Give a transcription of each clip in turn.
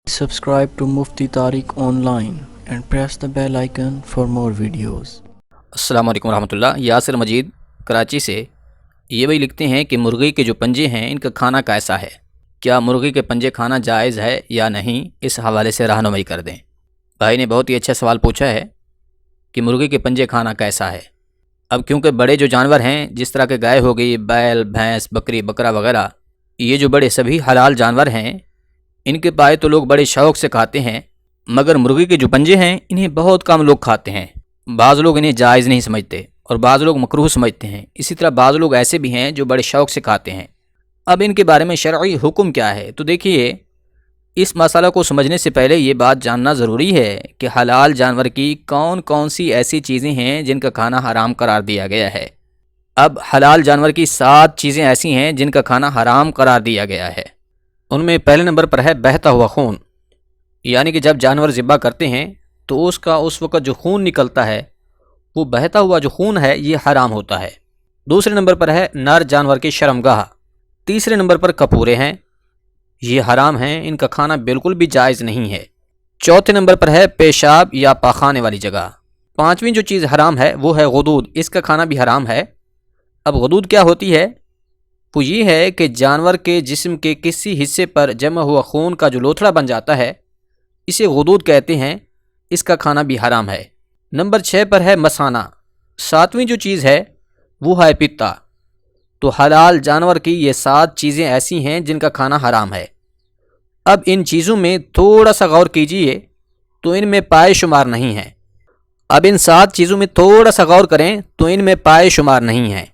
Subscribe to Mufti Tariq Online and press the bell icon for more videos. अस्सलामु अलैकुम रहमतुल्लाह। यासिर मजीद कराची से ये भाई लिखते हैं कि मुर्गी के जो पंजे हैं इनका खाना कैसा है, क्या मुर्गी के पंजे खाना जायज़ है या नहीं, इस हवाले से रहनुमाई कर दें। भाई ने बहुत ही अच्छा सवाल पूछा है कि मुर्गी के पंजे खाना कैसा है। अब क्योंकि बड़े जो जानवर हैं, जिस तरह के गाय हो गई, बैल, भैंस, बकरी, बकरा वगैरह, ये जो बड़े सभी हलाल जानवर हैं, इनके पाए तो लोग बड़े शौक़ से खाते हैं, मगर मुर्गी के जो पंजे हैं इन्हें बहुत कम लोग खाते हैं। बाज़ लोग इन्हें जायज़ नहीं समझते और बाज़ लोग मकरूह समझते हैं। इसी तरह बाज़ लोग ऐसे भी हैं जो बड़े शौक़ से खाते हैं। अब इनके बारे में शरई हुक्म क्या है, तो देखिए, इस मसला को समझने से पहले ये बात जानना ज़रूरी है कि हलाल जानवर की कौन कौन सी ऐसी चीज़ें हैं जिनका खाना हराम करार दिया गया है। अब हलाल जानवर की 7 चीज़ें ऐसी हैं जिनका खाना हराम करार दिया गया है। उनमें पहले नंबर पर है बहता हुआ खून, यानी कि जब जानवर ज़िब्हा करते हैं तो उसका उस वक़्त जो खून निकलता है, वो बहता हुआ जो खून है, ये हराम होता है। दूसरे नंबर पर है नर जानवर की शर्मगाह। तीसरे नंबर पर कपूरे हैं, ये हराम हैं, इनका खाना बिल्कुल भी जायज़ नहीं है। चौथे नंबर पर है पेशाब या पाखाने वाली जगह। पाँचवीं जो चीज़ हराम है वो है गुदूद, इसका खाना भी हराम है। अब गुदूद क्या होती है? वो ये है कि जानवर के जिस्म के किसी हिस्से पर जमा हुआ खून का जो लोथड़ा बन जाता है, इसे गुदूद कहते हैं, इसका खाना भी हराम है। नंबर 6 पर है मसाना। 7वीं जो चीज़ है वो है पित्ता। तो हलाल जानवर की ये 7 चीज़ें ऐसी हैं जिनका खाना हराम है। अब इन चीज़ों में थोड़ा सा गौर कीजिए तो इनमें पाए शुमार नहीं है। अब इन 7 चीज़ों में थोड़ा सा गौर करें तो इनमें पाए शुमार नहीं है।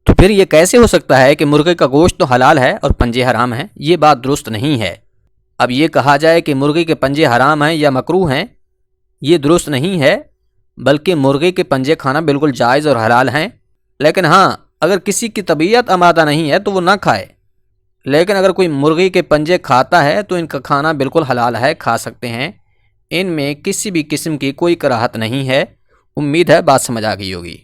तो फिर ये कैसे हो सकता है कि मुर्गे का गोश्त तो हलाल है और पंजे हराम हैं? ये बात दुरुस्त नहीं है। अब ये कहा जाए कि मुर्गे के पंजे हराम हैं या मकरूह हैं, ये दुरुस्त नहीं है, बल्कि मुर्गे के पंजे खाना बिल्कुल जायज़ और हलाल हैं। लेकिन हाँ, अगर किसी की तबीयत आमादा नहीं है तो वो ना खाए। लेकिन अगर कोई मुर्गी के पंजे खाता है तो इनका खाना बिल्कुल हलाल है, खा सकते हैं। इनमें किसी भी किस्म की कोई कराहत नहीं है। उम्मीद है बात समझ आ गई होगी।